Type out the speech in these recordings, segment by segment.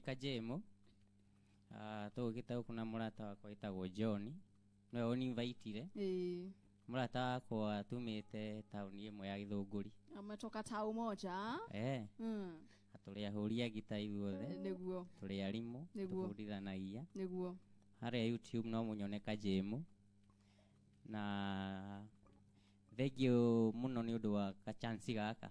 Kajemo tugita kuna murata wakwa itagwo John no onivitire murata wakwa atumite tauni imwe ya Githunguri ametoka tau moja aturia huria gita ithuothe niguo turi arimu tufundithanagia niguo haria YouTube no munyone Kajemo na thegio muno ni undu wa kachansi gaka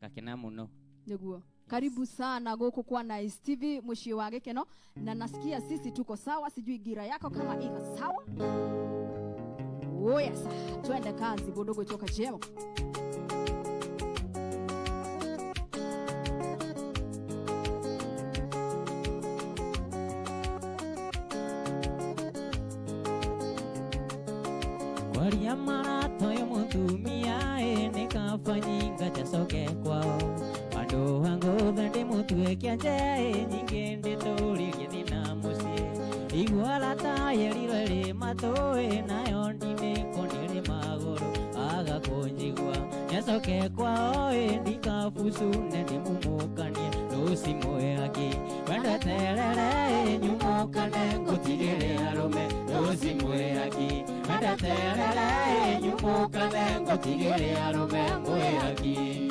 gakena muno niguo. Karibu sana goko kwa Nice TV mushi wa Gikeno, na nasikia sisi tuko sawa, sijui gira yako kama iko sawa. Oh yes, twende kazi bodogo toka Jemo. Waria marato yo mutumia nikafanyinga jasoke kwao Ando hango thande mutwe kianje nyinge ndituririe thina mucie igwala ta yerirere matoe nayo ndine konire magoro agakonjigwa nyasoke kwao ndikafusu nende mumukanie rusi moyaki wenda terere nyumukane ngutigire arume rusi moyaki wenda terere nyumukane ngutigire arume moyaki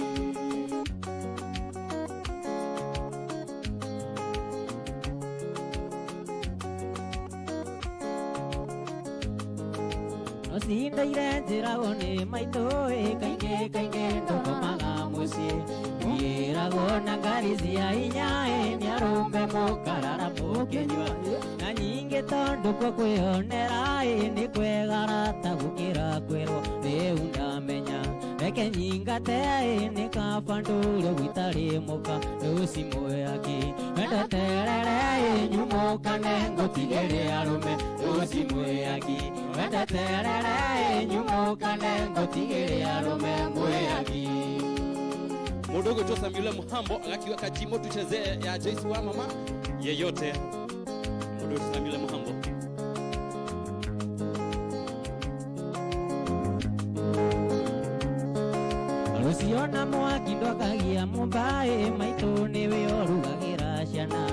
Sinda irenzira one maitoe kainge ndokomaga mucie Irago na ngari cia inyae ni arumbe mukarara mukenywa na nyingi tondu kwa kwionera ni kwegarata gukira kwero riu ndamenya reke nyingate ni kabanduro gwitari muka rusi moyaki wenda terere nyumukane ngutigire arume rusi moyaki wenda terere nyumukane ngutigire arume moyaki Mudogo Joseph yule Muhambo akakiwa Kajimo tuchezee ya Joyce wa mama yeyote. Mudogo Joseph yule Muhambo. Rusiona mwaki ndokagia mumbae maito niwe orugagira ciana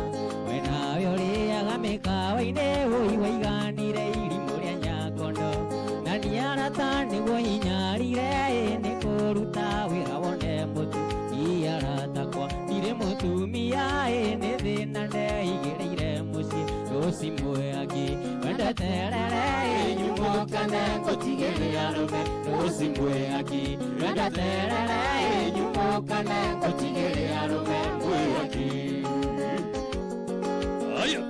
wena yori agameka waine waiganire irimu ria nyakondo na niara tani woinyarire ni kuruta wira wone mutu iaratakwa nire mutumia ni thina ndeigirire mucie rusi moyaki wenda terere nyumukane ngutigire arume rusi moyaki wenda terere nyumukane ngutigire arume moyaki Aya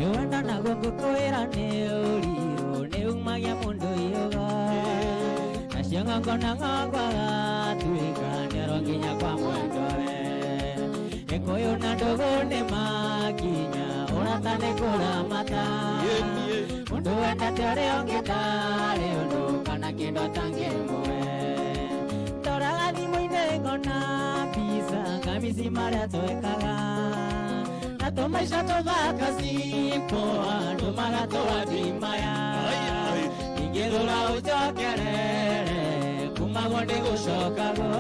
Ewanda na gongo koera ne uriru ne umagia mundu yoga Nasianga ngona ngagwa tuika neronginya kwa mwendowe Ekoyo na dogo ne makinya Uratane kura mata Mundu wenda teore ongitare Undu kana kindo tange mwe Tora thimu ine ngona pisa Kamisi maria toekaga Na tomaisha tovaka simpo Andu maratoa dimaya Ingethura ujokerere Kumagonde gushokago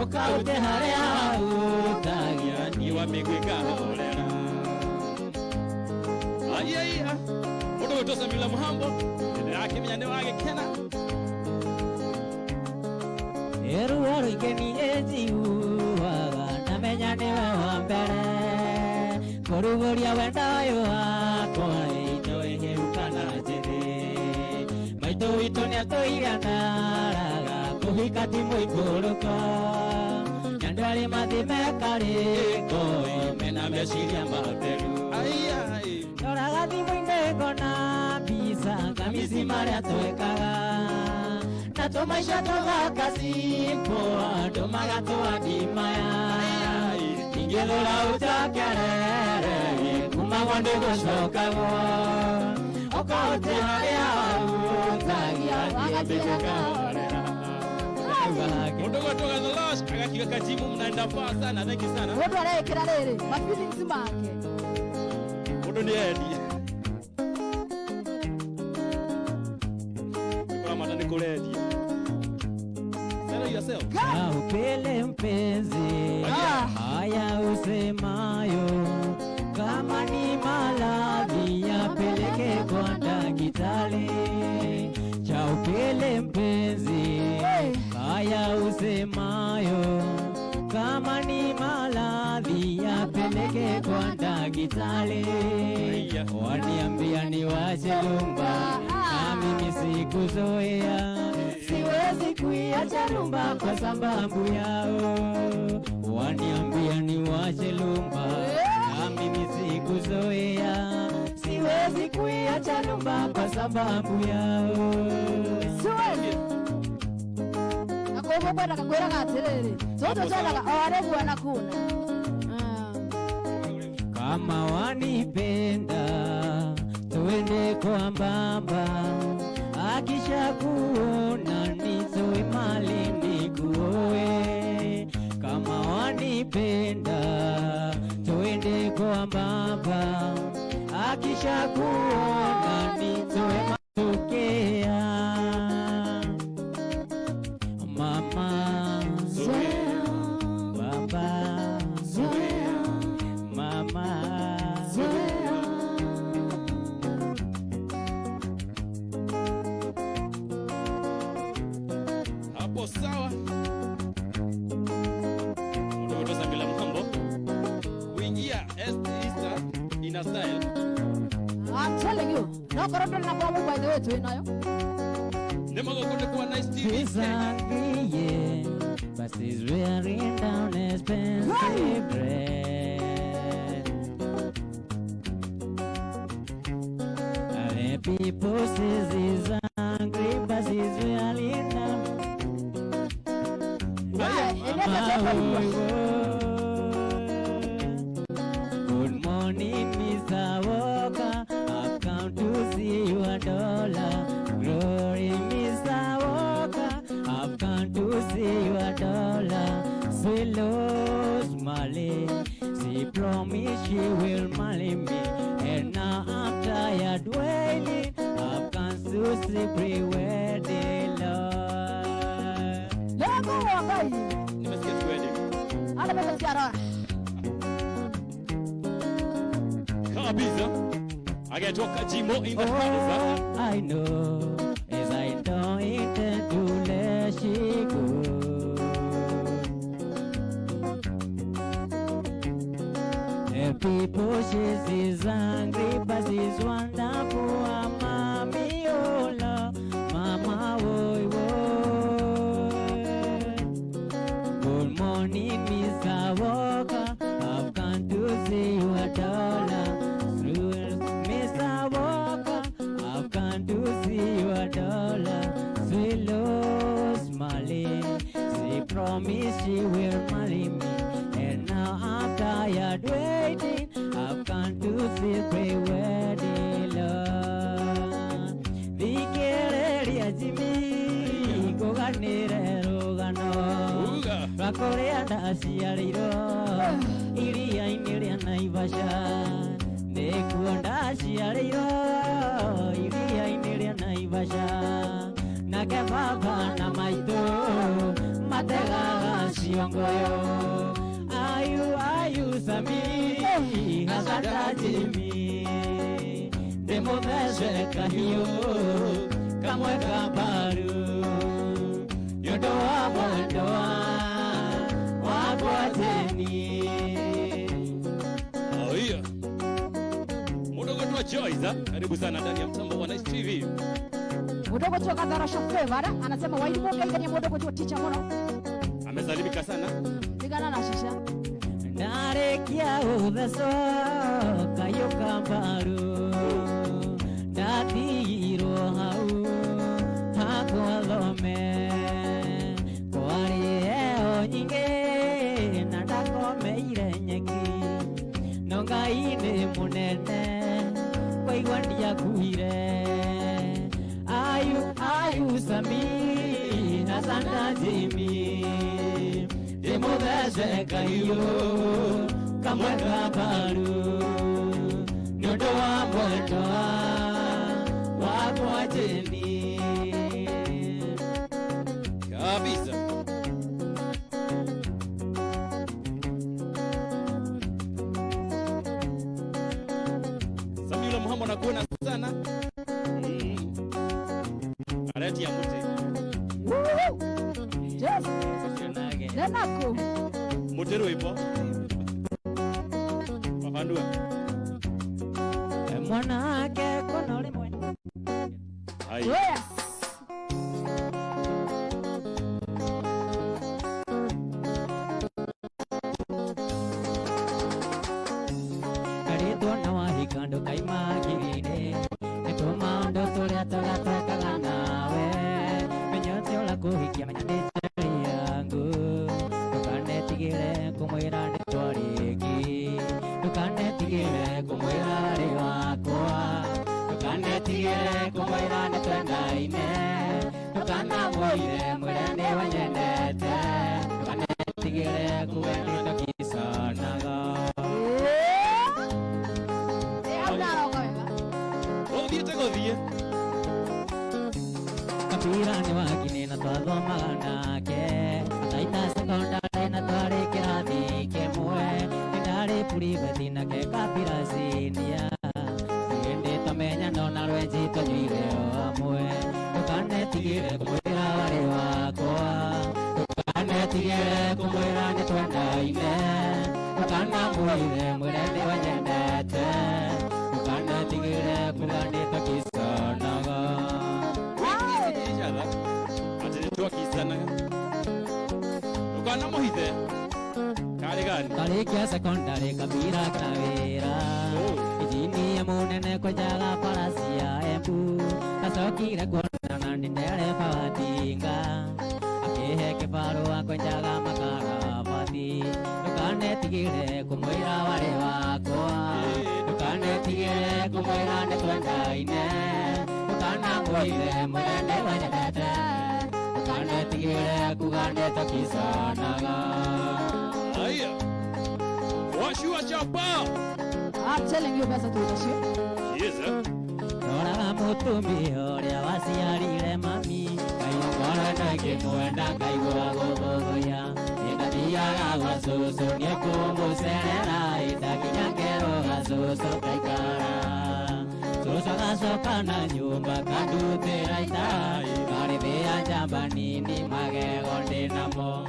Okaute haria utagia niwa megweka horera. Aya Mudogo Joseph yule Muhambo yake mnyane wake kena Eruoro ikeni ejiuaga na menyane wa mbere Korugoria wenda yo akwa ito ehukana jere Maito ito ni atoiganaraga kuhika timu ikuruko Nyandwari mathimeka mena meciria matheru Aya Toraga thimu indego na pisa kamisi maria twekaga Na tomaisha tovaka simpo Andu magatoa dimaya Ingethura ujokerere Kumagonde gushokago Okaute haria utagia megweka horera. Mudogo toka the last akakiwa Kajimo mnaenda faa sana. Thank you sana. wodo arekera rere ma feelings make Mudo ni Eddie. Kwa mata ni kuredi. Sell yourself. Now, yasemayo, kama ni maradhi yapeleke kwa daktari. Waniambia niwache rumba na mimi sikuzoea, siwezi kuiacha rumba kwa sababu yao. Waniambia niwache rumba na mimi sikuzoea, siwezi kuiacha rumba kwa sababu yao. Siwezi. Akobo kwenda kakwera katerere. Toto chana awarebu wanakuna. Kama wanipenda tuende kwa mbamba, akisha kuona nitoe mali nikuoe. Kama wanipenda tuende kwa mbamba, akisha kuona nitoe matokea. Mama zoea, baba zoea, mama zoea. Hapo sawa. Mdogo Samila Muhambo kuingia Easter in a style. I'm telling you, no corruption na kwa by the way tu inayo. Nemo gokote kwa nice TV. He's angry, yeah, but he's wearing down expensive dress. And people says he's angry, but he's wearing down. Good morning, Mr. Walker. I've come to see your dollar. Glory, Mr. Walker. I've come to see your dollar. Sweet Rose Mali, she promised she will marry me, and now I'm tired waiting. I've come to see pre-wedding love. Lego wabai. Nimesikia wedding. Ana baba siara. Kabisa. Agatoka Jimo in the house. I know, as I don't intend to let she go. The people she's angry, but she's wonderful. Mommy, oh Lord, Mama, oh, oh. Good morning, Mr. Walker. I've come to see you a dollar. Mr. Walker, I've come to see you a dollar. Sweet Rose Mali, she promised she will marry me, and now I'm tired waiting. I've come to see pre-wedding love. Vikereria Jimmy, goganire rogano. Rakorea ndasiariro, iria-inĩ rĩa Naivasha. Nekuonda ciarĩirwo iria-inĩ rĩa Naivasha. Nake baba na maitũ mategaga ciongoyo. Ayu Samiri gacanda Jimmy, ndĩmũthece kahiũ kamwe ka mbaru, nĩũndũ wa mwendo wakwa Jeni. Oh yeah. Mdogo tu Joyce, karibu sana ndani ya mtambo wa Nice TV. Mdogo tu Kadharasha Favor anasema waimu kaigania mdogo tu teacher mono. Amesalimika sana. Tigana na shisha. Ndarekia utheco kayo kambaru, ndatigirwo hau hakwa thome, kwarĩ heho nyingĩ na ndakomeire nyeki, no Ngai nĩ mũnene kwaigua ndiakuire. Ayu Sami na Santa Jimmy, ndĩmũthece kahiũ kamwe ka mbaru, nĩũndũ wa mwendo wakwa Jeni. Kabisa. Samila Muhammad nakuona sana. Aleti ya mute. Yes. Denako. Mutero ipo. Mafandua. Mwana ke kono limwe. Hai. Yes. Karito na wahikando kay magigine. Ito maundo tulia taga nawe. Menyote ola kuhikia menyande yangu. Tukane tigile kumwirane twariki. Tukane tigile kumwirane wakwa. Tukane tigile kumwirane twendaine. Tukana mwire mwirane wanyendete. Tukane tigile kuwendito kisanaga. Kapirani wakine na twathoma nake ataita sekondari na twari kirathi kimwe ndari puribethi nake kapira sinia ende tamenya nona rwenji tonyire amwe tukane tigire kumwira wari wakwa tukane tigire kumwira ni twendaine tukana mwire mwirende wanyendete tukane tigire kumwira takisanaga Tukana mohite. Kale gani? Kale kia sekondari kabira kravera. Ijini ya munene kwa jaga parasia embu. Kasokire kuona na nindele pawatinga. Akehe kifaru kwa jaga makarabati. Tukane tigire kumwira wale wakwa. Tukane tigire kumwira ne twendaine. Tukana mwire mwende wanyedete. Tukane tigire kugane takisanaga. Aya. Washua chapa. I'm telling you better to the shit. Yes, sir. Nora mutumbi oria wasiarire mami. Kayo kora na kimuenda kaigua gogoya. Nindatiaga gasusu niekumbuserera. Itakinyakero gasusu kaikara. Susu gasoka na nyumba kandutira itai. Karibia jamba nini magego ndinamo.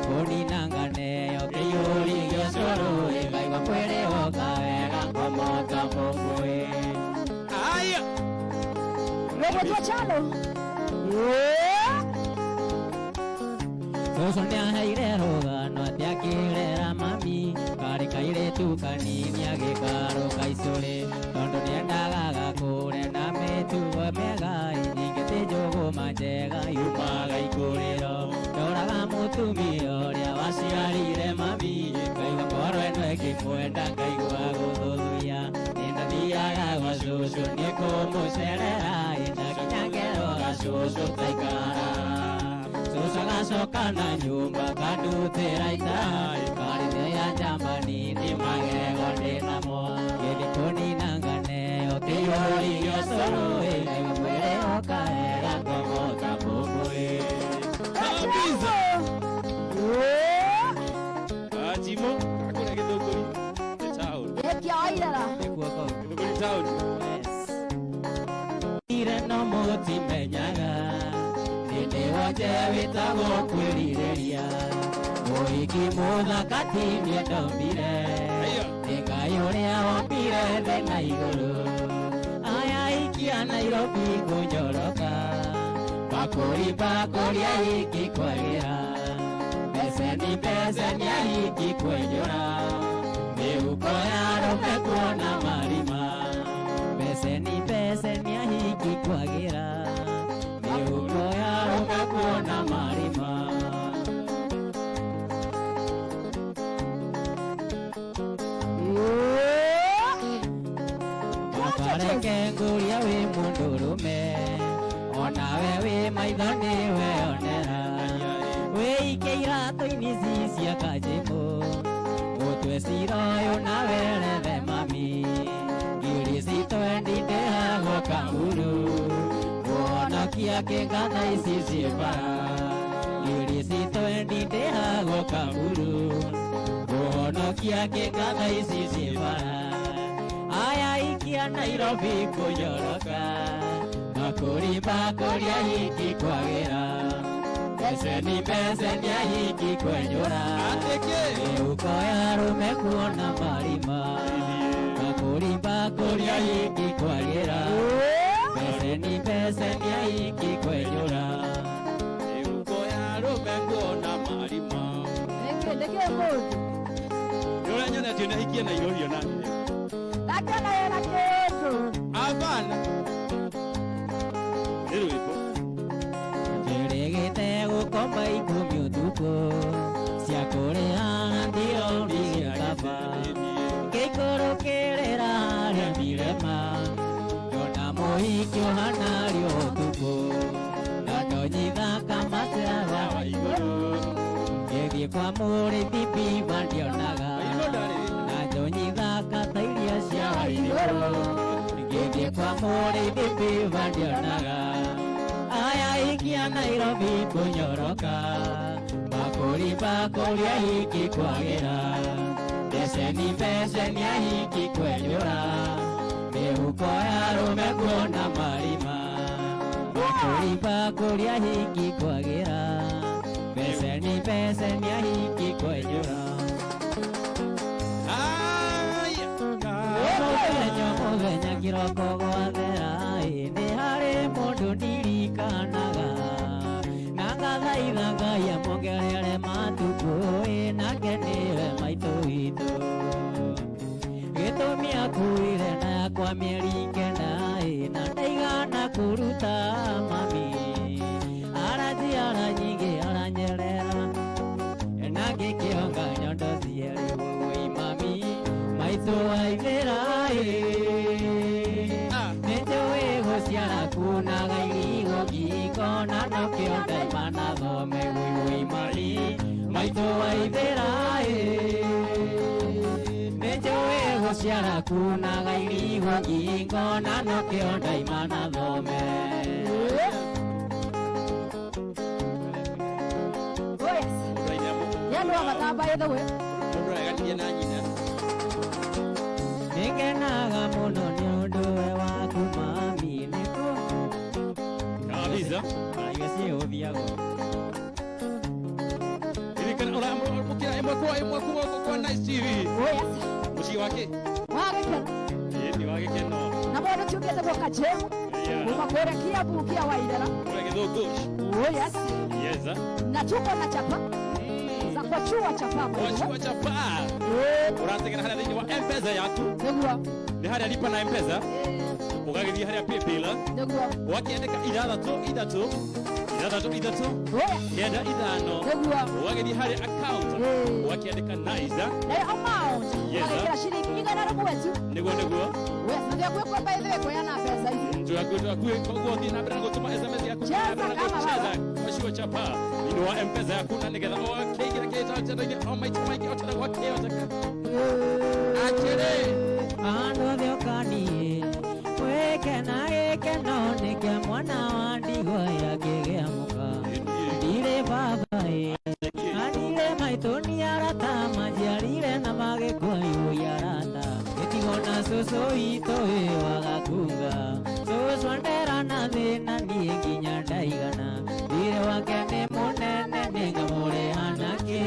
Koni nangane yo kiyuri yosoro. Kaigua kwere okawega komota mokwe. Aya. Robo tua chalo. Soso nyahaire rogano atiakirera mami. Kari kaire tukanini agikaro kaisore. Tondo niendaga gakure na metugo mega. Iningete jogo manjega yumaga ikuriro. Toraga mutumi oria wasiarire mami. Kaigua koro eno ekimwenda kaigua guthuthuria. Nindatiaga gasusu nikumucerera. Indakinyangero gasusu taikara. Susu gasoka na nyumba kandutira itai. Karithia jamba nini magego ndinamo. Koni nangane o kiyori yosoro. Kaigua kwere okawega komota mokwe. Kabisa. Jimo, hakuna kidogori. Chao. Eki airara. Kidogori chao. Ire no moti menyaga. Ninde waje witago kwirireria. Oiki mutha katini ndombire. Ngai uria ombire thĩ na igũrũ. Aya ikia Nairobi kũnyoroka. Bakũri aiki kwagĩra. Beseni aiki kwenyora. Mĩhuko ya arũme kuona marima. Beseni aiki kwagĩra. Mĩhuko ya arũme kuona marima. Wakareke nguria wi mundurume. Onawe wi maithoni weonera. Wĩike iratũ-inĩ ici cia kanjĩmũ. Ũtue cira ũyũ na werethe mami. Ngiri citũ ndindĩhagwo kamburu. Guonokia kĩngatha ici ciĩ bara. Ngiri citũ ndindĩhagwo kamburu. Guonokia kĩngatha ici ciĩ bara. Aya ikia Nairobi kũnyoroka. Bakũri aiki kwagĩra. Beseni beseni ya hiki kwenyora Uko ya rume kuona marima Kakurimba kuria hiki kwagera Beseni beseni ya hiki kwenyora Uko ya rume kuona marima Ndeke moto Yora nyana tena hiki na irohio nani Lakana yana keto Avana Nero ipo Jeregete gukoma ikumi utuko Cia kureana ndio ndigikaba Ngikoro kerera harĩa mirema Yona mũhiki ũhana rĩo ũtukũ Na ndonyithaka matera wa igũrũ Ngĩthiĩ kwa mũrĩithi mbiba ndionaga Na ndonyithaka ta iria cia igũrũ Ngĩthiĩ kwa mũrĩithi mbiba ndionaga Aya ikia Nairobi kunyoroka Makurimba kuria hiki kwagera Beseni ya hiki kwenyora Mihuko ya rume kuona marima Makurimba kuria hiki kwagera Beseni ya hiki kwenyora Muthenya kiroko gwathera Nĩ harĩ mũndũ ndirikanaga Na ngathaitha Ngai amuongerere matukũ Nake nĩwe maitũ witũ Gĩtũmi akuire na yakwa mĩeri kenda Na ndaigana kũruta mami Aranjiara nyingĩ aranyerera Na ngĩkĩonga nyondo cierĩ wũi mami Maitũ waithĩra Nĩnjũĩ gũciara kunaga irigo ngiko Na nokĩo ndaimana thome wũi mami Maitũ waithĩra Nĩnjũĩ gũciara kunaga irigo ngiko Na nokĩo ndaimana thome Yalwa matamba yethawe Mundu agatiye na nyina Nĩngenaga mũno nĩ ũndũ we waku mami nĩkũ Kabisa Irio ciũthiagwo Irikana ora mukira imwe kwa Nice TV Muci wake Wagekena Ni wake keno Na mũndũ tiũkĩte gũka jemu Kuma kwĩra Kiambu kia Waithera Ora githugush Yes Na tuko na chapa Za kuachua chapa Wachua chapa Urategera haria thĩinĩ wa M-Pesa yaku Nĩguo Nĩ haria lipa na M-Pesa Ũgagĩthiĩ haria PayPal Nĩguo Ũgakĩandĩka ithathatũ kenda ithano Nĩguo Ũgagĩthiĩ haria account Ũgakĩandĩka Nice Na amount Wagekĩra ciringi 100 tu Nĩguo Ndio kwekwa by the way kũheana mbeca ici Ndio koguo thiĩ na mbere na gũtũma SMS yaku Wachua chapa thĩinĩ wa M-Pesa yaku na nĩgetha ũgakĩigĩra kĩhĩtahĩtano-inĩ o maita maingĩ ũtarĩ gwakĩhoteka Atĩrĩ Andũ thiokanie Wĩkena gĩkeno nĩkĩa mwana wa ndigwa yakĩgĩamũka Ndirĩ baba na ndirĩ maitũ nĩ arata Manjiarire na magĩkũyũ arata Gĩtigo na cũcũ witũ wagakunga Cũcũ ndera na thĩna niĩ nginya ndaigana Ndirĩ wake nĩ mũnene nĩngamũrĩ anake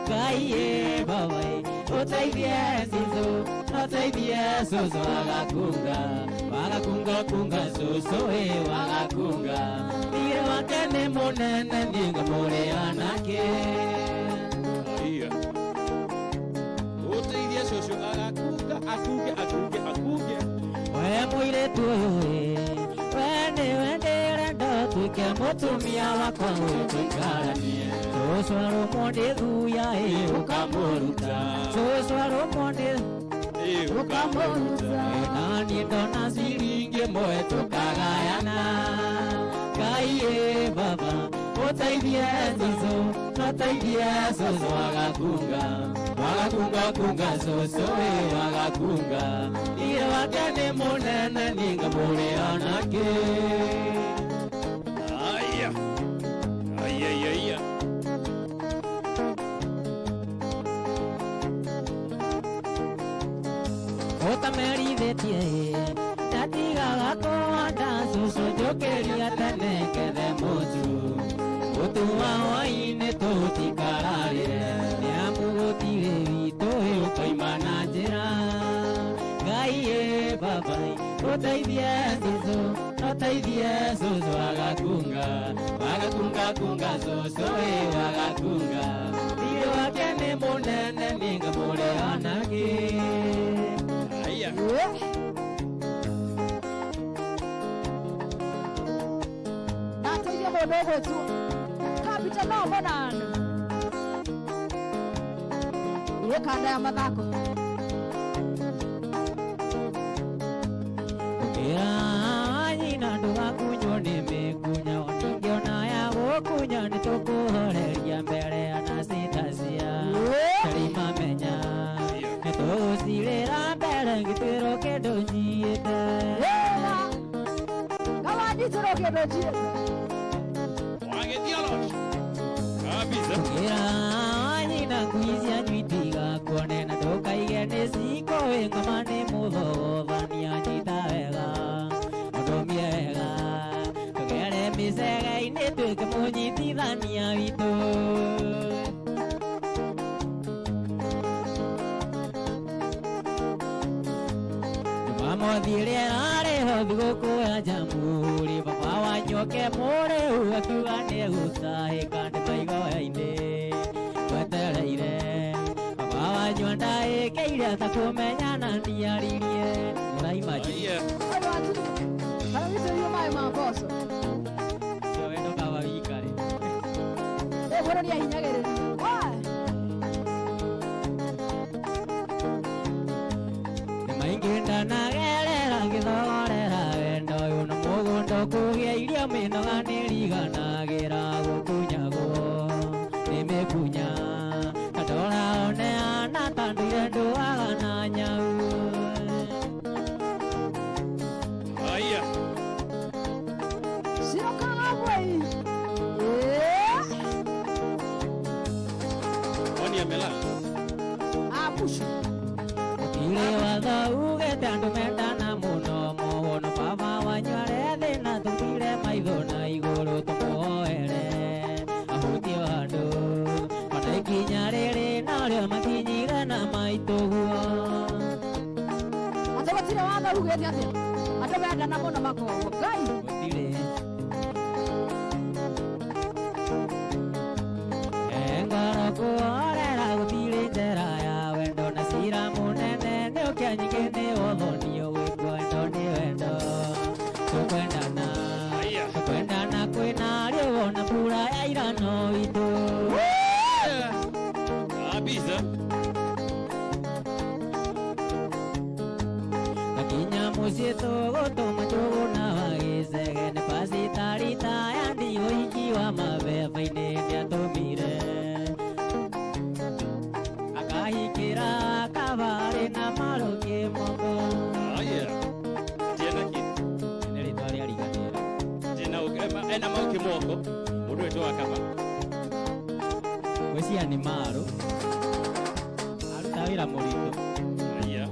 Ngai baba ũteithie cũcũ wagakunga cũcũ wagakunga Ndirĩ wake nĩ mũnene nĩngamũrĩ anake Ũteithie cũcũ agakunga akunge We mũirĩtu ũyũ we nĩwe ndĩrenda ũtuĩke mũtumia wakwa ũyũ tũikaranie Cũcũ arũmwo nĩ thuya ũkamũruta Cũcũ arũmwo nĩ Ũkamũruta Na niĩ ndona ciringi ĩmwe tũkagayana Ngai baba ũteithie cũcũ wagakunga cũcũ wagakunga Ndirĩ wake nĩ mũnene nĩngamũrĩ anake Aya Ũtamerithĩtie ndatigaga kũhanda cũcũ njũkĩria tene kethe mũtu tuwawaine tutikararire niamugutire witũ ũkoima na njĩra Ngai babai ũteithie Jesũ ũteithie cũcũ agakunga kunga cũcũ agakunga thirĩ wake nĩ mũnene nĩngamũreanage Haya. Nateithia mũndũ ũgwĩtwo Kapita no Bonani kanda ya mathako nyina ndũgakunywo nĩ mĩkunya oningĩona ya gũkunya nĩtũkũhoreria mbere ya nacitacia tarimamenya nĩtũgũcirĩra mbere gĩtwĩro kĩndũ njiĩte gawanditĩro kĩndũ njiĩte nyina ngui cia nyuitiga kuone na ndũkaige nĩ cikũĩ ngoma nĩ mũthogothania njita wega ũndũ mĩega tũgere mĩcega-inĩ twĩke mũnyitithania witũ Jumamothiĩrĩa rĩho thigũkũ ya Jamhuri baba wanyoke mũrĩu akiuga nĩegũtahĩka nĩ maigoya-inĩ wetereire baba wanyua ndaĩkĩire atakũmenyana ndiaririe mũraimaji Karawitĩrio maĩ ma mboco cio wendo kawa wikare bũrũri ahinyagĩrĩria nĩmaingĩ ndanagerera ngĩthogorera wendo ũyũ nĩ mũgũnda kũgĩa irio mĩnoga nĩriganagĩra gũkunyagwo nĩ mĩkunya andora oneana tandũire ndũaga na nyau Haya. Sirokagabwei Onia mela. Apushu Ile watho ugete andũ mendana mũno mũno baba wanyuare thĩna tũthire maitho na igũrũ tũmũhoere ahutio handũ ona ikinya rĩrĩ narĩo makinyire na maitũguo Atĩ watho ugete atĩ andũ mendana mũno makoguo Ngai gũtirĩ ngoro kũhorera gũtirĩ njĩra ya wendo na cira mũnene nĩũkĩa nyingĩ nĩ ũthonio gwĩkwendo nĩ wendo tũkwendana tũkwendana kwĩna rĩwona mbura ya irano itũ Kabisa. Nakinya mũciĩ tũgũtũma tũgũna wa gĩcege nĩ pasitarita ya ndigũ iki wa mabeba-inĩ nĩatũmire akahikĩra kabarĩ na marũkĩ moko Haya. Tena kitu. nĩ rĩtwa rĩariganĩra Tena ukema ena mauki moko. Mundu wetu akaba. gwĩcia nĩ marũ aruta wĩra mũritũ Haya.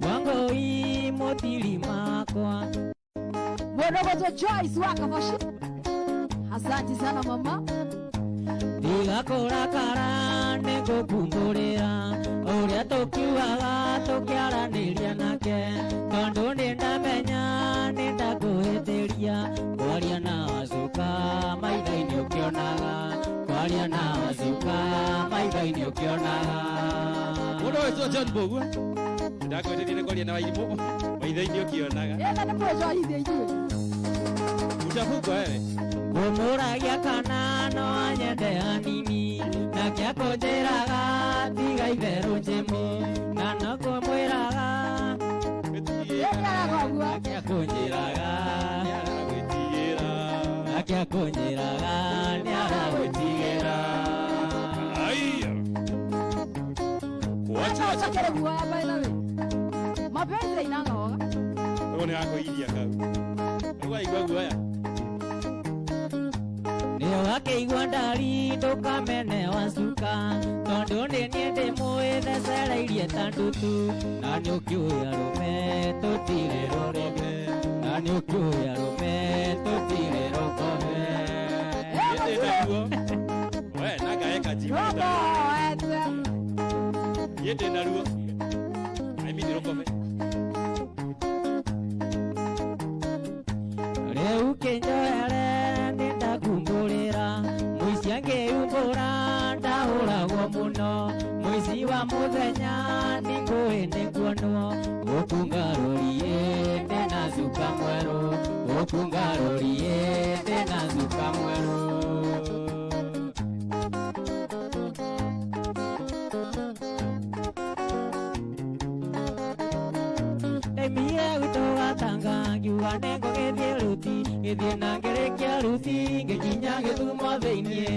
wangũi mũtiri makwa Mwonogozo Joyce Wakaboshi Asante sana mama ndigakũrakara nĩngũkumbũrĩra ũrĩa tũkiugaga tũkĩaranĩria nake tondũ nĩndamenya nĩndakũhĩtĩria kwaria na wacuka maitho-inĩ ũkĩonaga kwaria na wacuka maitho-inĩ ũkĩonaga Mundu wetu John Bogu. Ndakwĩrĩire kwaria na wairimũ. Maitho-inĩ ũkĩonaga. Ena nĩ mwejo ahithia ithuĩ Utafungwa wewe. ngũmũragia kana no anyende hanini nake akũnjĩraga tiga itherũ njĩmu na no ngũmwĩraga Nĩaragogua nake akũnjĩraga nake akũnjĩraga nĩaragwĩtigĩra Haya. Acha uchakere guoya by the way Mapenzi inanga hoga Wewe ni wako ilia kau. Wewe igwa guoya. nĩyo akĩigua ndari ndũkamene wacuka gũka tondũ nĩ niĩ ndĩmwĩthecereirie ta ndutu na nĩ ũkĩũĩ arũme tũtirĩ rũrĩme na nĩ ũkĩũĩ arũme tũtirĩ rũkome we nagaeka jimuda yete naruo aimi rũkome rĩu kĩnjoere nĩ ndakumbũrĩra mũici angĩumbũra ndahũragwo mũno mũici wa mũthenya nĩ ngũĩ nĩ kuonwo gũkũ ngarũriĩ ndĩna cuka mwerũ gũkũ ngarũriĩ ndĩna cuka mwerũ ndaimire gwitũ gatanga ngiuga nengo gĩthiĩ ruti gĩthiĩ na ngĩrĩkia ruti ngĩkinya gĩthumo thĩiniĩ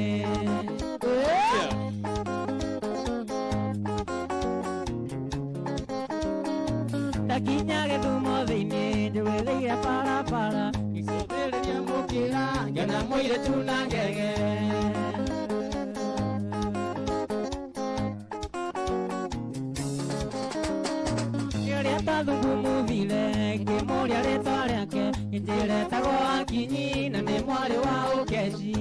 ndakinya gĩthumo thĩiniĩ njũgĩthĩire barabara ngĩcũthĩrĩria mũkĩra ngĩona mũirĩtu na ngege rĩrĩa tathungumuthire ngĩmũria rĩtwa rĩake njĩretagwo Akinyi na nĩ mwarĩ wa Ũkeci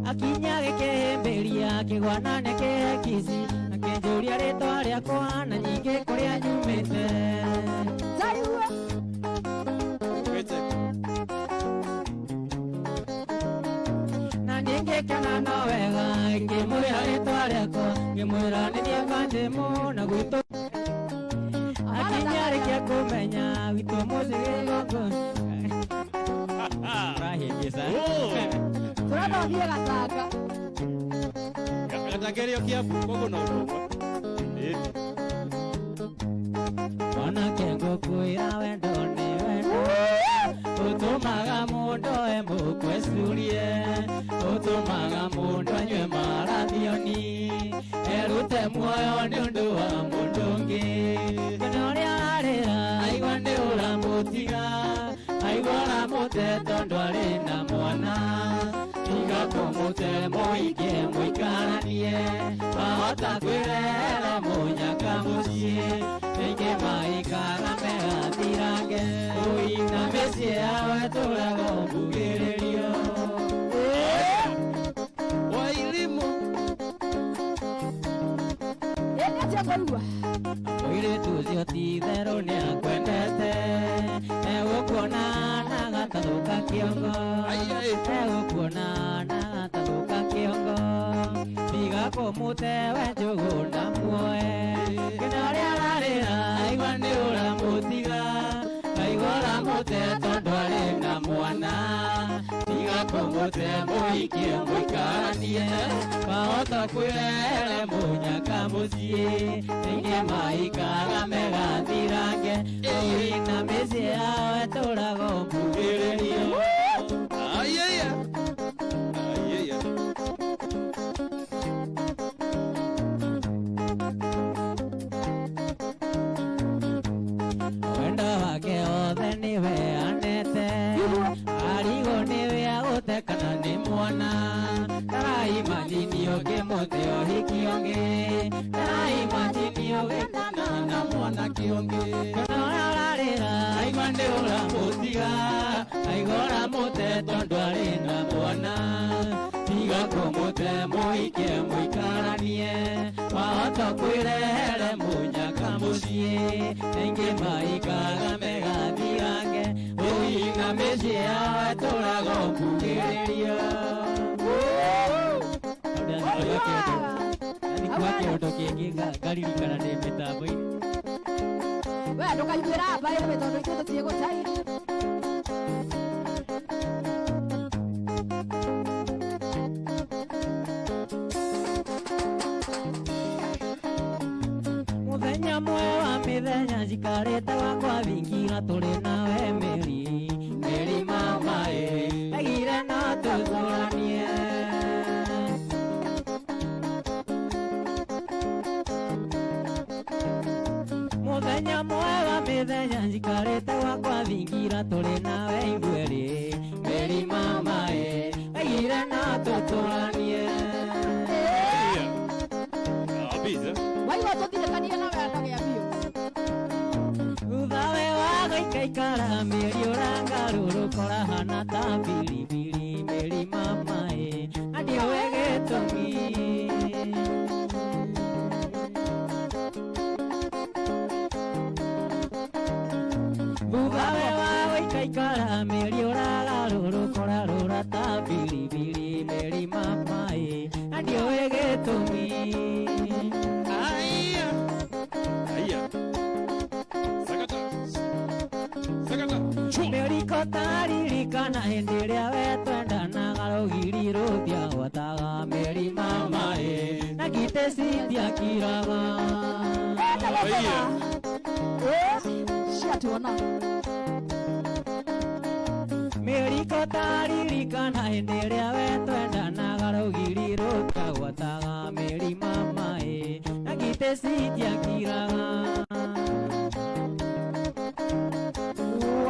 Akinya gĩkĩhĩmbĩria kĩgwanane kĩhekici akĩnjũria rĩtwa rĩakwa na nyingĩ kũrĩa nyumĩte na ngĩkena no wega ngĩmwĩra rĩtwa rĩakwa ngĩmwĩra nĩ niĩ Kanjĩmũ na gwitũ Akinya rĩkia kũmenya gwitũ mũciĩ gĩgongo rahĩngĩca tũrathothie gatanga gatagerio Kiambu koguo no rũma mwanake ngũkwĩra wendo nĩ wendo ũtũmaga mũndũ emũkwĩcurie ũtũmaga mũndũ anyue marathioni erute muoyo nĩ ũndũ wa mũndũ ũngĩ kena ũrĩa ararĩra aigua nĩ ũramũtiga aigua ũramũte tondũ arĩ na mwana tiga kũmũte mũikie mũikaranie wahota kwĩrehere mũnyaka mũciĩ rĩngĩ maikaga megathirange ũina mĩciĩ yao etũraga ũmbugĩrĩrio wairimu ĩnĩatĩakũigua mũirĩtu ũcio ti itherũ nĩ akwendete egũkuona na gatatũka kĩongo egũkuona na gatatũka kĩongo tiga kũmũte we njũgũ na muoe kena ũrĩa ararĩra aigua nĩ ũramũtiga aigua ũramũte tondũ arĩ na mwana tiga kũmũte mũikie mũikaranie wahota kwĩrehere mũnyaka mũciĩ rĩngĩ maikaga megathirange ũina mĩciĩ yao etũraga ũmbugĩrĩrio ayeya wendo wake othe nĩwe anete arigwo nĩwe agũtekana nĩ mwana tarai macini ũngĩmũte ũhiki ũngĩ tarai macini ũgĩtana na mwanake ũngĩ kana ũrĩa ũrarĩra aigua nĩ ũramũtiga aigua ũramũte tondũ arĩ na mwana tiga kũmũte mũikie mũikaranie wahota kwĩrehere mũnyaka mũciĩ rĩngĩ maikaga megathirange ũina mĩciĩ yao etũraga ũmbugĩrĩrio kwa kĩũndũ kĩngĩ ngaririkana ndĩ mĩtambo-inĩ we ndũkaiguĩra mbaĩrĩ tondũ ithuĩ tũtigũcaria mũthenya mwe wa mĩthenya njikarĩte wakwa thingira tũrĩ nawe mĩri mamaĩ egire no tũcũranie mũthenya mwe wa mĩthenya mĩthenya njikarĩte gwakwa thingira tũrĩ nawe ithuerĩ Meri mama aigire na tũtũranie Kabisa. Waigua tũthirĩkanie na wendo gĩa biũ. thutha we wa gũikaikara mĩeri ũrangarũrũkora hana ta biribiri Meri mama na ndiũĩ gĩtũmi thutha we wa gũikaikara mĩeri ũrangarũrũkora rũra ta biribiri Meri mama na ndiũĩ gĩtũmi Aya. Aya. Sakata. Sakata. Chua. Mĩriko taririkana hĩndĩ ĩrĩa we twendanaga rũgiri rũthiagwataga Meri mama na ngite citiakiraga Aya. Ciatuona. Mĩriko taririkana hĩndĩ ĩrĩa we twendanaga rũgiri rũthiagwataga Meri mama na ngite citiakiraga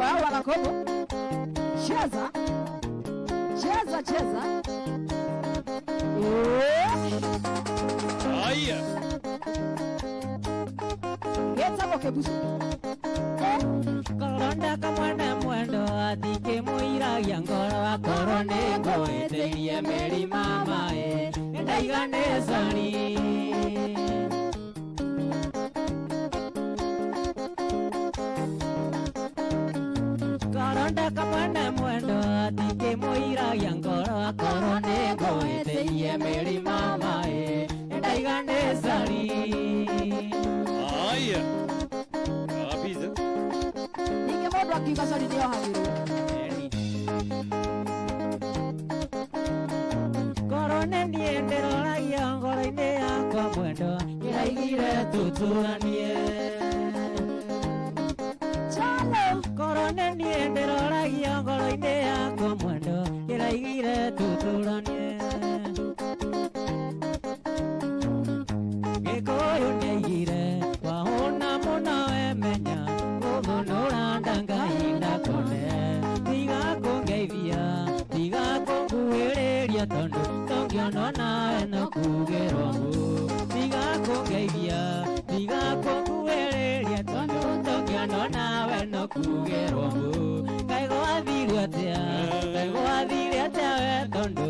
Wow, wanakobo. Cheza. Cheza, cheza. Aya. Geta bokebusu. Koronda kamwana mwendo athike mũiragia ngoro akorwo nĩ ngũĩtĩirie Meri mama ndaigane coni Koronda kamwana mwendo athike mũiragia ngoro akorwo nĩ ngũĩtĩirie Meri mama ndaigane coni Aya. Kabisa. Ninge mũndũ akiuga cori nĩohagĩrwo. Korone niĩ ndĩroragia ngoro-inĩ yakwa mwendo ĩraigire tũtũranie Chalo. Korone niĩ ndĩroragia ngoro-inĩ yakwa mwendo ĩraigire tũtũranie Gĩkũyũ nĩaigire wahũna mũno wemenya gũthũnũra ndangai ndakone tiga kũngeithia tiga kũnguhĩrĩria tondũ tongĩonwo nawe no kugĩrwo ngũ tiga kũngeithia tiga kũnguhĩrĩria tondũ tongĩonwo nawe no kugĩrwo ngũ kaĩ gwathire atĩa we tondũ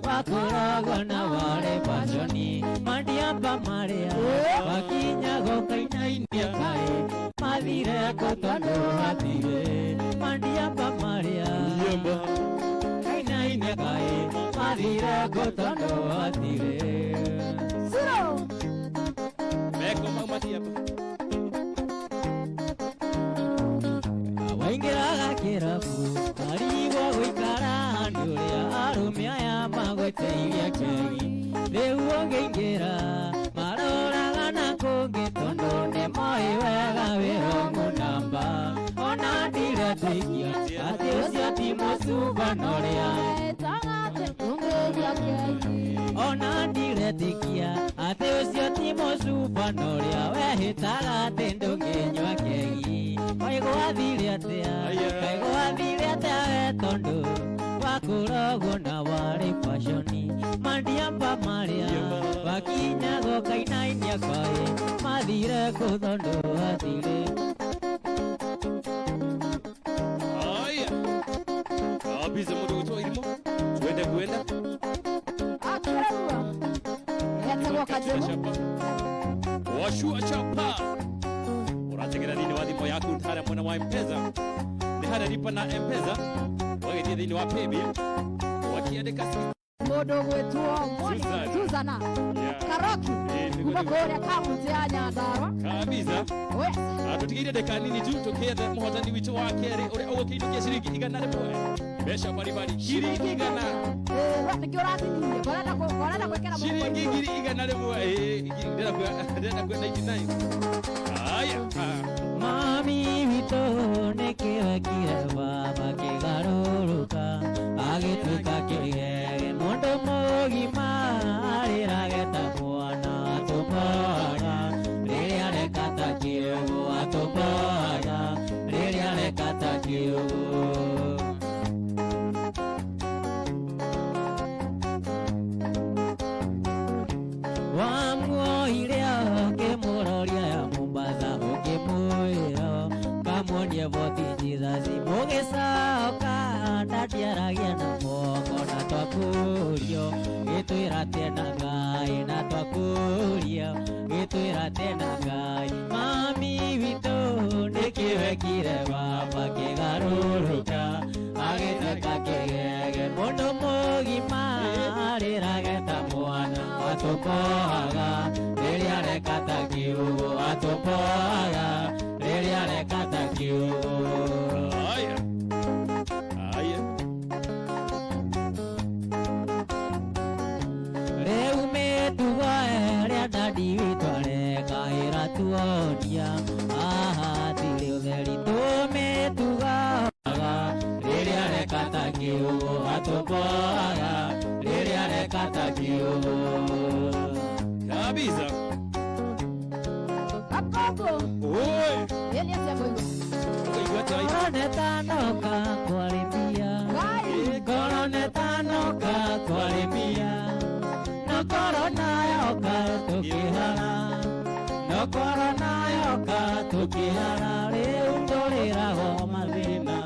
wakoragwo na warĩ paconi mandiamba marĩa wakinya gũkainainia kaĩ mathire kũ tondũ hatirĩ mandiamba marĩa kainainia kaĩ mathire kũ tondũ hatirĩ Zero. Meko mamatia. waingĩraga kĩrabu karigwo gũikara handũ ũrĩa arũme aya magwĩtĩirie kegi rĩu ũngĩingĩra maroraga na kũngĩ tondũ nĩmoĩ wega wĩho mũnamba ona ndiretĩkia atĩ ũcio ti mũcubano ũrĩa Etagate tũngĩria keki. ona ndiretĩkia atĩ ũcio ti mũcubano ũrĩa wehĩtaga atĩ ndũngĩnyua kegi waigwathire atĩa waigwathire atĩa we tondũ wakũragwo na warĩ paconi mandiamba marĩa wakinya gũkainainia kaĩ mathire kũ tondũ hatirĩ Aya. Kabisa mũndũ gũtwa irimo. Twende kwenda. Akĩragua. Etagwo Kajũgũ. Washua chapa. Ũrategera thĩinĩ wa thimũ yaku harĩa mwena wa M-Pesa. Nĩ harĩa lipa na M-Pesa. Wagĩthiĩ thĩinĩ wa paybill. Wakiandĩka Mũndũ gwĩtwo Suzana. Karoki. Kuma kũrĩa kaunti ya Nyandarua. kabisa. Yes. Tũtigĩire ndeka nini tu tũkĩetha mũhotani witũ wa kerĩ ũrĩa ũgũkĩinũkia ciringi igana rĩmwe. Mbeca baribari ciringi igana. Nĩkĩo ũratinirie. Ũrenda gwĩkĩra mũhuko. Ciringi ngiri igana rĩmwe. Ndĩrenda kwenda 99. Aya. mami witũ nĩkĩwekire baba kĩgarũrũka agĩtuĩka kĩgege mũndũ mũgima arĩrage ta mwana atũmbaga rĩrĩa areka ta kĩrego atũmbaga ye boti Jesus mugicoka ndatiaragia na moko na twakurio gitwira tena Ngai na twakurio gitwira tena Ngai mami witũ nĩkĩwekire baba kĩgarũrũka agĩteka kĩgege mũndũ mũgima arĩrageta mwana atũmboaga rĩrĩa areka ta kiugo atũmboaga rĩrĩa areka ta kiugo. Aya. Aya. Rĩu mĩtugo ĩrĩa ndandi witũ areka ĩratuonia aha tirĩ ũtheri tũmĩtugaga rĩrĩa areka ta kiugo atũmboaga rĩrĩa areka ta kiugo. Kabisa. Apopo. Oi. Yeni asema hivyo. Koronetanoka kwarimia koronetanoka kwarimia no koronayoka tukihara no koronayoka tukihara rĩu tũrĩraga mathĩna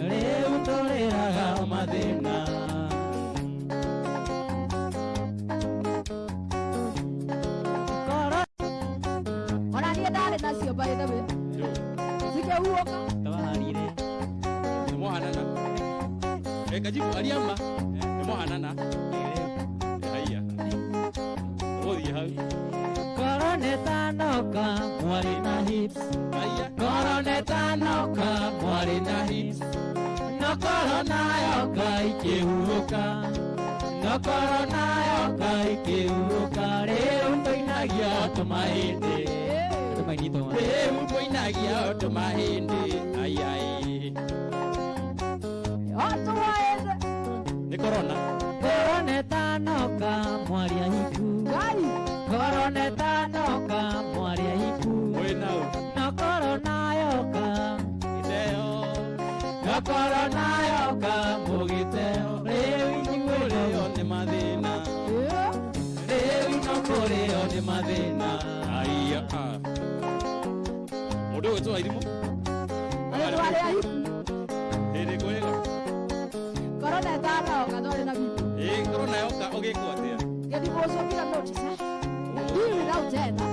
rĩu tũrĩraga mathĩna. Ona niĩ ndarĩ nacio by the way. Zikeuoka. Tawarire Nĩmwahanana. Kajibu aliama. Nĩmwahanana. Haya. Gũthiĩ hau. koronetanoka mwarĩ na hips Haya. koronetanoka mwarĩ na hips no koronayoka ikĩhuũka no koronayoka ikĩhuũka rĩu tũinagia tũmahĩndĩ rĩu tũinagia tũmahĩndĩ ayai Watu waende. nĩ corona. koronetanoka mwaria hiku Ngai. koronetanoka mwaria hiku Oi nau. no koronayoka Iteo. no koronayoka mũgĩteo rĩu inyuĩrĩo nĩ mathĩna rĩu no kũrĩo nĩ mathĩna. Haya. Mũndũ ũyũ tũraithimo. Wale wale aiku. Hĩndĩ kwega. Corona etara okadore na bibi. Corona yoka ũgĩkwo atĩa? Gedi bozo bila notice. Hii na utenda.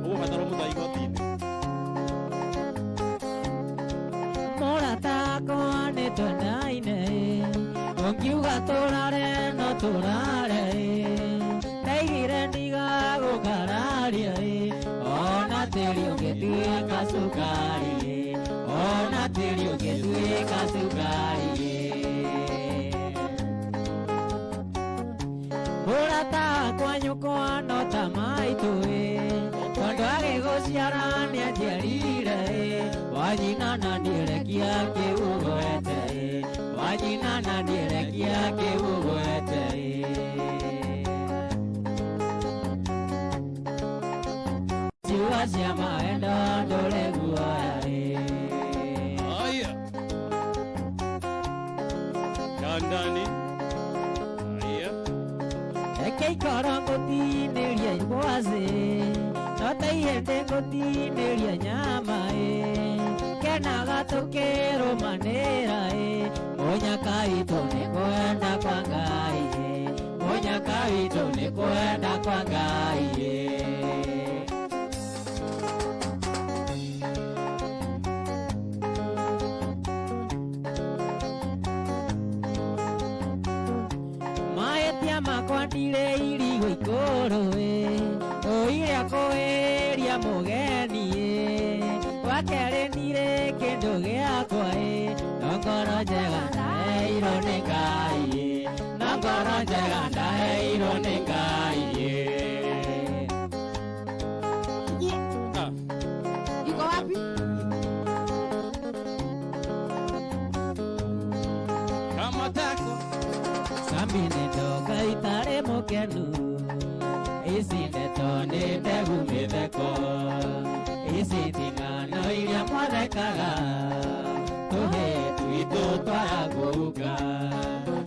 Ũgũbatara mũthai igoti-inĩ. Mũratakwa nĩ tũnaine ũngiuga tũrare no tũrare ndaigire ndigagũkararia ona tĩri ũngĩtuĩka cukari ona tĩri ũngĩtuĩka cukari mũratakwa nyũkwa no ta maitũ tondũ agĩgũciara nĩanjiarire wanyina na ndĩrekia kĩugwete wanyina na ndĩrekia kĩugwete ciuga cia maendo ndũrĩ guoya Haya. Kandani. Haya. reke ikoro ngũtinĩria igwacĩ no ta ihĩndĩ ngũtinĩria nyama kenaga tũkĩrũmanĩra mũnyaka witũ nĩ kwenda kwa Ngai mũnyaka witũ nĩ kwenda kwa Ngai mahĩtia makwa ndirĩ irigũ ikũrũ ũire kũĩria mũgeni wakerĩ ndirĩ kĩndũ gĩakwa no ngoro njega ndaheirwo nĩ Ngai no ngoro njega ndaheirwo nĩ Ngai Ah. Iko wapi? Kama tako. Sambi nĩndo Ngai tarĩ mũkenu ici ndeto nĩ mbegũ mĩtheko ici ting'ano iria mwathekaga tũhĩ twitũ twaraguga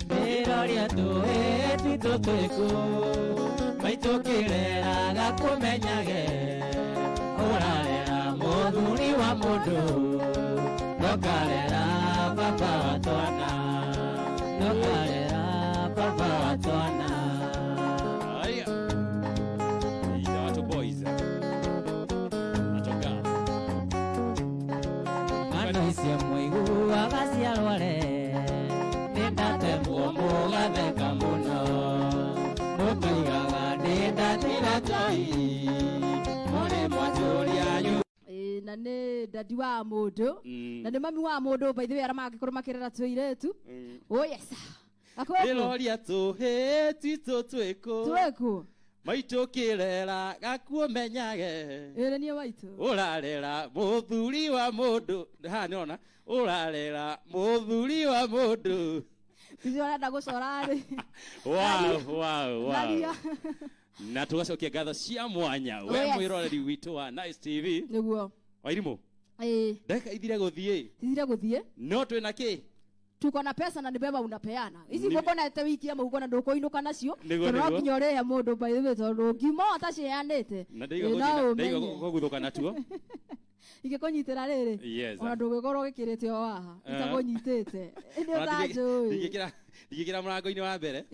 mĩroria tũhĩ twitũ twĩkũ maitũ kĩreraga kũmenyage ũrarera mũthuri wa mũndũ icio muigu agaciarware ndate muomuga theka muno mutuigaga ndatira toi mone mwajuria yu na nä ndandi wa må ndå na nä mami wa må ndå baithä ara mangä korwo makä rera tå iretu yes Iloria tuhe tito tweko tweko maito kirera gakuo menyage erenia maito urarera muthuri wa mundu ha niona urarera muthuri wa mundu Tizio arenda gucora ri wow na tugacokia ngatho cia mwanya we mwiroreri witu wa Nice TV niguo Wairimu ndeka ithire guthie no twina ki tuko na pesa na nibeba unapeana hizi mbona nete wiki ya mugo na nduko inuka nacio toro kinyore ya mundu by the way toro ngimo atacianite na ndaigo guguthuka natuo igikonyitira riri ona ndugikoro gikirite o haha itakunyitite indi utajo digikira murango-ini wa mbere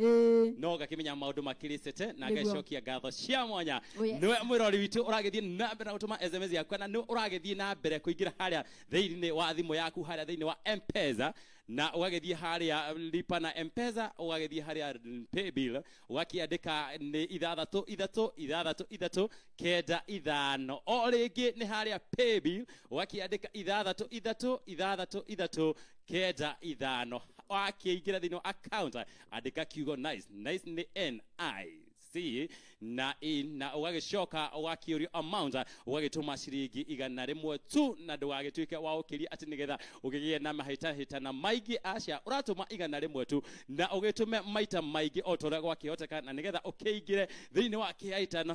no gakimenya maundu makirisite na gacokia ngatho cia mwanya niwe mwirori witu uragithie na mbere na gutuma SMS yaku na niwe uragithie na mbere kuingira haria thiini wa thimu yaku haria thiini wa M-Pesa na ugagithie haria lipa na M-Pesa ugagithie haria pay bill ugakiandika ni 6 kenda ithano o ringi ni haria pay bill ugakiandika 6 kenda ithano wakiingira thini wa account andika kiugo nice ni NIC na ugagicoka wakiurio amount ugagituma ciringi 100 tu na ndugagituike wa ukiria ati nigetha ugigie na mahita na maigi acia uratuma 100 tu na ugitume maita maigi otora gwakihoteka na nigetha ukiingire thini wa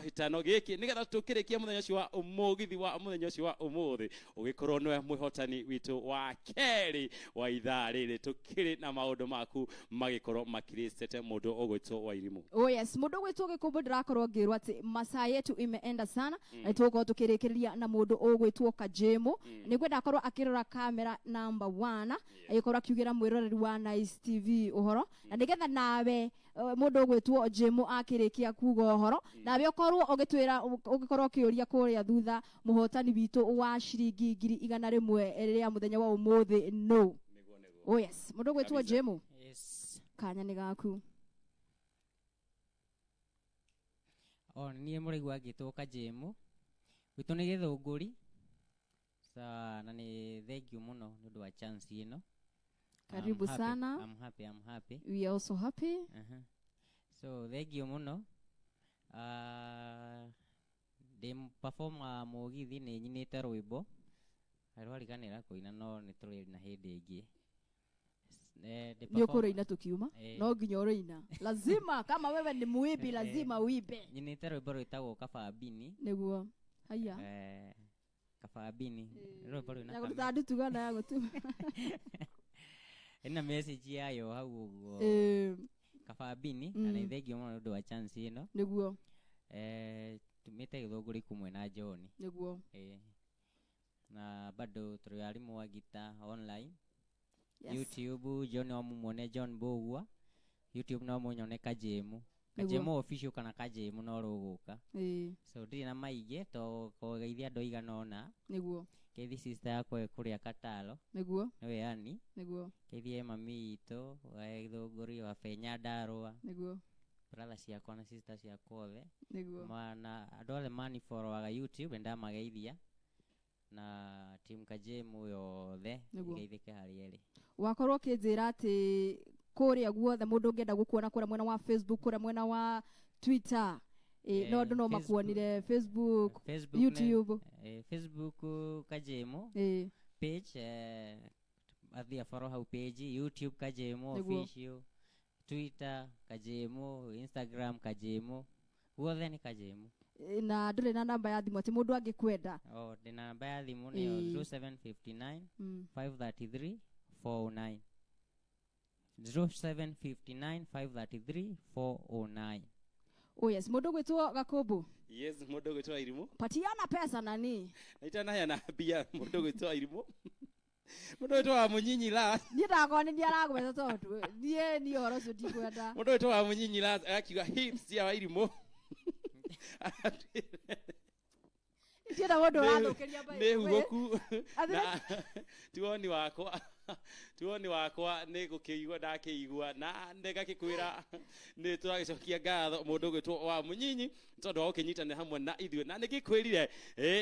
hitano giki nigetha tukirikia muthenya ucio wa umugithi wa muthenya ucio wa umuthi ugikorwo niwe mwihotani witu wa keri wa ithaa riri tukiri na maundu maku magikorwo makirisete mundu ugwitwo Wairimu yes mundu ugwitwo gikumbu ndirakorwo ngirwa ati masaa yetu imeenda sana na tuko tukirikiria na mundu ugwitwo Kajemo nigwenda akorwo akirora camera number 1 agikorwo akiugira mwiroreri wa Nice TV uhoro na nigetha nawe mundu ugwitwo Jemo akirikia kuga uhoro nawe ukorwo ugitwira ugikorwo kiuria kuria thutha muhotani witu wa ciringi 100 riria muthenya wa umuthi no yes mundu ugwitwo Jemo kanya ni gaku nie murigwa gitwo Kajemo gwitu ni githunguri na ni thank you muno nundu wa chance ino karibu sana I'm happy we are also happy so thank you muno perform mugithi ni nyinite rwimbo arwariganira kuina no ni turi na hindi ingi Nyokoreina tukiuma no nginya ureina lazima kama wewe ni muibi lazima uibe nyinite rwimbo rwitagwo Kababini niguo haya Kababini rwimbo rwina ya guthandu tugana ya gutuma ina message yayo hau uguo Kababini na thengi muno ndu wa chance ino niguo tumite githunguri kumwe na John niguo na bado turi arimu wa gita online YouTube John wa mumone John Bogwa YouTube no munyone Kajemo official kana Kajemo no ruguka so ndiri na maige to kugeithia andu iganona niguo kethi sister yakwa kuria Katalo niguo we yani niguo kethi mami ito wa githunguri wa Fenya Darwa niguo brother ciakwa na sister ciakwa othe niguo mana andu othe mani follow YouTube enda mageithia na team Kajemo yothe geithike hari eri wakorwo kinjira ati kuria guothe mundu ngenda gukuona kuria mwena wa Facebook kuria mwena wa Twitter no ndu no makuonire Facebook YouTube Facebook Kajemo page athia follow hau page YouTube Kajemo official Twitter Kajemo Instagram Kajemo guothe ni Kajemo na ndure na namba ya thimu ati mundu angikwenda ndina namba ya thimu ni 0759 533 409 0759 533 409 yes mundu gwitwo Gakumbu yes mundu gwitwo Wairimu patiana pesa nani naitana yana bia mundu gwitwo Wairimu mundu gwitwo wa Munyinyi la ni ndakoni ni aragwetha tondu ni horo cio ndikwenda mundu gwitwo wa Munyinyi la akiuga hits ya Wairimu ndira mundu rathukiria bai nĩ huoku na tuoni wakwa nĩ gũkĩigua ndakĩigua na ndĩgakĩkwĩra nĩ tũragĩcokia ngatho mũndũ ũgĩtwo wa Mũnyinyi tondũ wa gũkĩnyitanĩra hamwe na ithuĩ na nĩgĩkwĩrire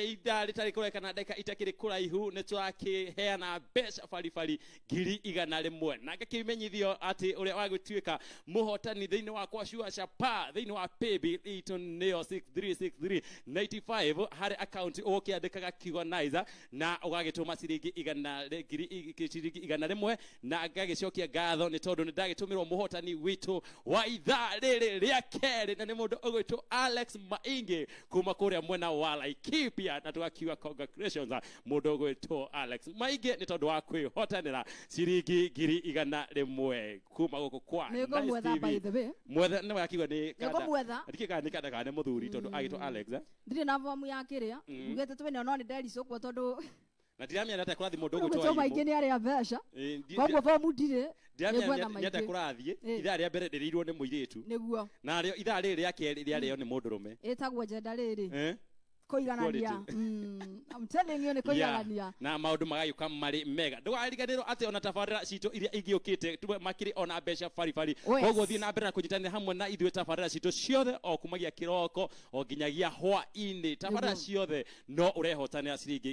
ida rĩtarĩ kũreka na ndeka itakĩrĩ kũraihu nĩ tũrakĩheana mbeca baribari 100 na ngakĩmenyithio atĩ ũrĩa wagũtuĩka mũhotani thĩinĩ wa kwa Sure Chapa thĩinĩ wa paybill itũ nĩyo 636395 harĩ account ũgũkĩandĩkaga kiugo Niger na ũgagĩtũma ciringi 100 na ngagĩcokia ngatho nĩ tondũ nĩ ndagĩtũmĩrwo mũhotani witũ wa ithaa rĩrĩ rĩa kerĩ na nĩ mũndũ ũgwĩtwo Alex Maingi kuma kũrĩa mwena wa Laikipia na tũgakiuga congratulations mũndũ ũgwĩtwo Alex Maingi nĩ tondũ wa kwĩhotanĩra ciringi 100 kuma gũkũ kwa Nice TV mwetha nĩ wakiuga nĩ kanda ndikĩkaga nĩ kanda kana mũthuri tondũ agĩtwo Alex ndirĩ na fomu ya kĩrĩa ugĩte twene no nĩ ndericũkwo tondũ na ndiramenya ata kũrathi mũndũ ũgwĩtwo Ibo maingĩ nĩ arĩa mbeca koguo fomu ndirĩ ndiramenya ata kũrathi ithaa rĩa mbere ndĩrĩirwo nĩ mũirĩtu nĩguo na rĩo ithaa rĩrĩ rĩa kerĩ rĩarĩo nĩ mũndũrũme ĩtagwo jenda rĩrĩ kũiganania I'm telling you nĩ kũiganania na maũndũ magagĩũka marĩ mega ndũgariganĩrwo atĩ ona tabarĩra citũ iria ingĩũkĩte makĩrĩ ona mbeca baribari koguo thiĩ na mbere na kũnyitanĩra hamwe na ithuĩ tabarĩra citũ ciothe o kumagia kĩroko o nginyagia hwa-inĩ tabarĩra ciothe no ũrehotanĩra ciringi